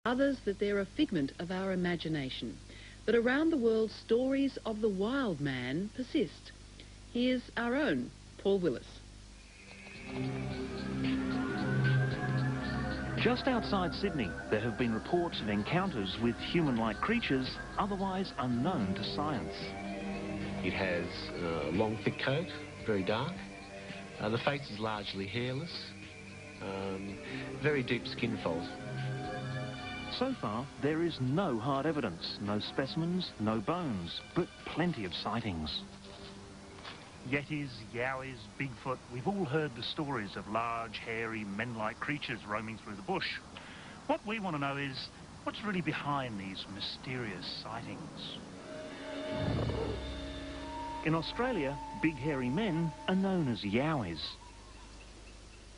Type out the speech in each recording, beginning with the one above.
others that they're a figment of our imagination. But around the world, stories of the wild man persist. Here's our own Paul Willis. Just outside Sydney, there have been reports of encounters with human-like creatures otherwise unknown to science. It has a long, thick coat, very dark. The face is largely hairless, very deep skin folds. So far, there is no hard evidence, no specimens, no bones, but plenty of sightings. Yetis, Yowies, Bigfoot, we've all heard the stories of large, hairy, men-like creatures roaming through the bush. What we want to know is, what's really behind these mysterious sightings? In Australia, big hairy men are known as Yowies.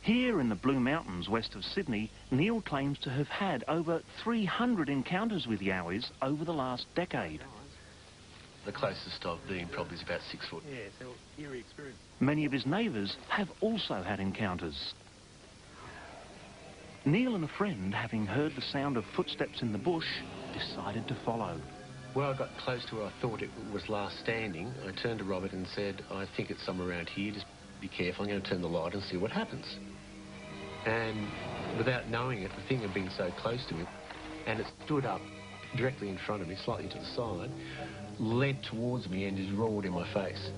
Here in the Blue Mountains west of Sydney, Neil claims to have had over 300 encounters with Yowies over the last decade. The closest I've been probably is about 6 foot. Yeah, so eerie experience. Many of his neighbours have also had encounters. Neil and a friend, having heard the sound of footsteps in the bush, decided to follow. When I got close to where I thought it was last standing, I turned to Robert and said, I think it's somewhere around here, just be careful, I'm going to turn the light and see what happens. And without knowing it, the thing had been so close to me, and it stood up directly in front of me, slightly to the side, led towards me and just roared in my face.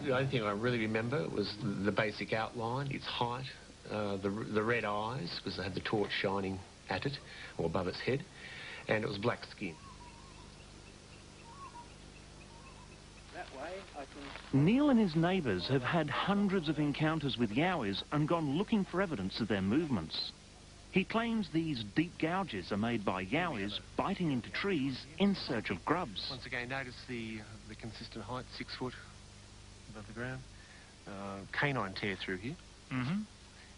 The only thing I really remember was the basic outline, its height, the red eyes, because it had the torch shining at it, or above its head, and it was black skin. Neil and his neighbours have had hundreds of encounters with Yowies and gone looking for evidence of their movements. He claims these deep gouges are made by Yowies biting into trees in search of grubs. Once again, notice the consistent height, 6 foot above the ground. Canine tear through here. Mm-hmm.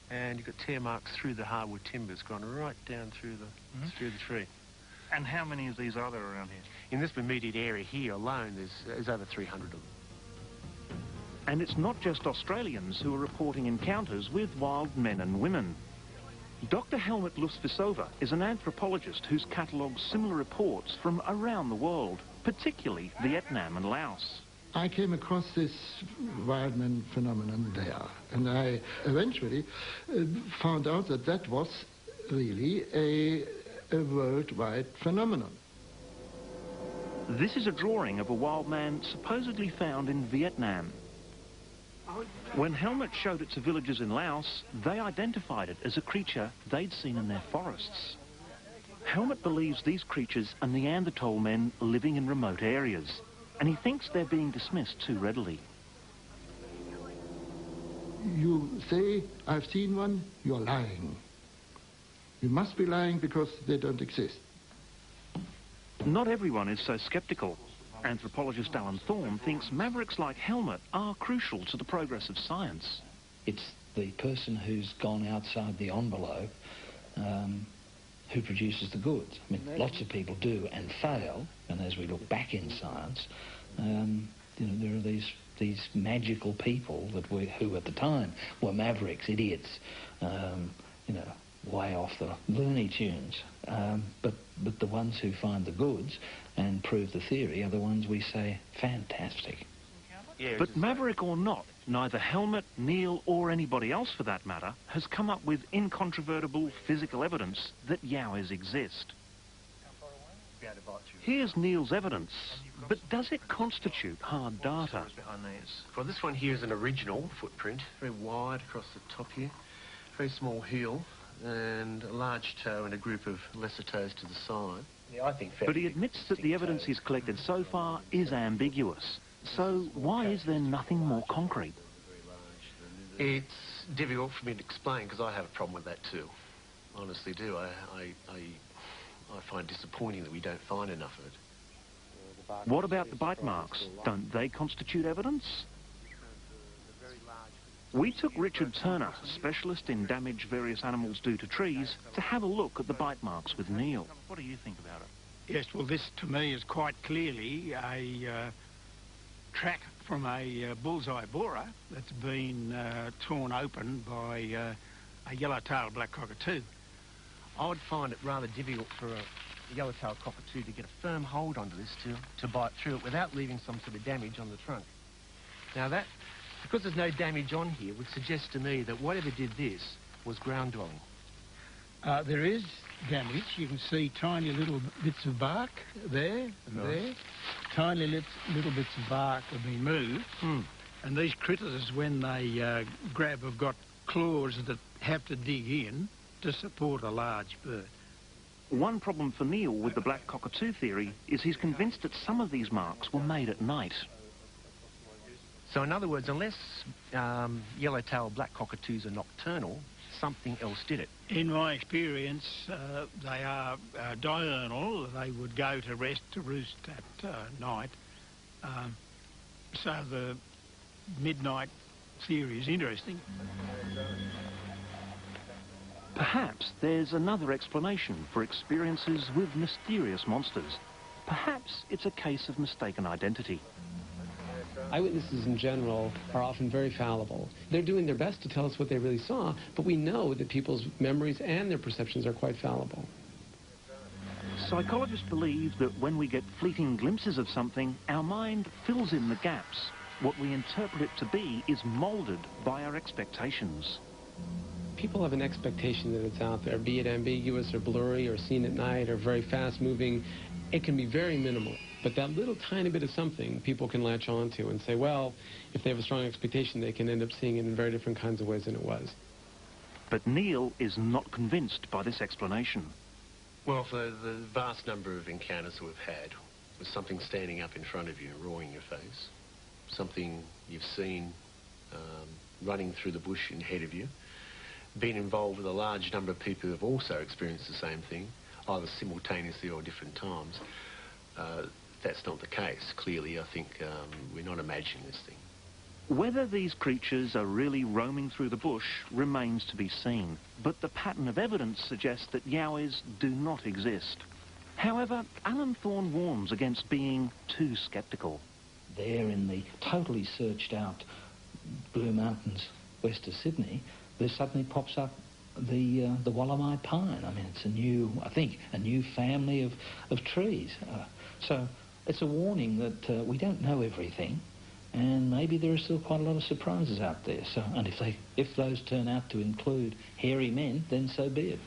And you've got tear marks through the hardwood timbers, gone right down through the tree. And how many of these are there around here? In this immediate area here alone, there's over 300 of them. And it's not just Australians who are reporting encounters with wild men and women. Dr. Helmut Lusvisova is an anthropologist who's catalogued similar reports from around the world, particularly Vietnam and Laos. I came across this wild man phenomenon there, and I eventually found out that that was really a worldwide phenomenon. This is a drawing of a wild man supposedly found in Vietnam. When Helmut showed it to villagers in Laos, they identified it as a creature they'd seen in their forests. Helmut believes these creatures are Neanderthal men living in remote areas, and he thinks they're being dismissed too readily. You say, I've seen one, you're lying. You must be lying because they don't exist. Not everyone is so sceptical. Anthropologist Alan Thorne thinks mavericks like Helmut are crucial to the progress of science. It's the person who's gone outside the envelope who produces the goods. I mean, lots of people do and fail, and as we look back in science, you know, there are these magical people that who at the time were mavericks, idiots, you know, way off the Looney Tunes. But the ones who find the goods and prove the theory are the ones we say, fantastic. Yeah, but maverick or not, neither Helmut, Neil or anybody else for that matter has come up with incontrovertible physical evidence that Yowies exist. Here's Neil's evidence, but does it constitute hard data? Well, this one here is an original footprint, very wide across the top here, very small heel, and a large toe and a group of lesser toes to the side. Yeah, I think. But he admits that the evidence he's collected so far is ambiguous. So why is there nothing more concrete? It's difficult for me to explain because I have a problem with that too. Honestly do. I find it disappointing that we don't find enough of it. What about the bite marks? Don't they constitute evidence? We took Richard Turner, specialist in damage various animals do to trees, to have a look at the bite marks with Neil. What do you think about it? Yes, well, this to me is quite clearly a track from a bullseye borer that's been torn open by a yellow-tailed black cockatoo. I would find it rather difficult for a yellow-tailed cockatoo to get a firm hold onto this to bite through it without leaving some sort of damage on the trunk. Now that, because there's no damage on here, would suggest to me that whatever did this was ground dwelling. There is damage. You can see tiny little bits of bark there and there. Tiny little bits of bark have been moved. And these critters, when they grab, have got claws that have to dig in to support a large bird. One problem for Neil with the black cockatoo theory is he's convinced that some of these marks were made at night. So in other words, unless yellow-tailed black cockatoos are nocturnal, something else did it. In my experience, they are diurnal. They would go to rest, to roost at night. So the midnight theory is interesting. Perhaps there's another explanation for experiences with mysterious monsters. Perhaps it's a case of mistaken identity. Eyewitnesses in general are often very fallible. They're doing their best to tell us what they really saw, but we know that people's memories and their perceptions are quite fallible. Psychologists believe that when we get fleeting glimpses of something, our mind fills in the gaps. What we interpret it to be is moulded by our expectations. People have an expectation that it's out there, be it ambiguous or blurry or seen at night or very fast-moving. It can be very minimal, but that little tiny bit of something people can latch on to and say, well, if they have a strong expectation, they can end up seeing it in very different kinds of ways than it was. But Neil is not convinced by this explanation. Well, for the vast number of encounters that we've had, with something standing up in front of you and roaring in your face, something you've seen running through the bush ahead of you, been involved with a large number of people who have also experienced the same thing, either simultaneously or different times, that's not the case. Clearly, I think we're not imagining this thing. Whether these creatures are really roaming through the bush remains to be seen, but the pattern of evidence suggests that Yowies do not exist. However, Alan Thorne warns against being too sceptical. There in the totally searched out Blue Mountains west of Sydney, there suddenly pops up the Wallamai pine. I mean, it's a new family of trees. So it's a warning that we don't know everything, and maybe there are still quite a lot of surprises out there. So, and if those turn out to include hairy men, then so be it.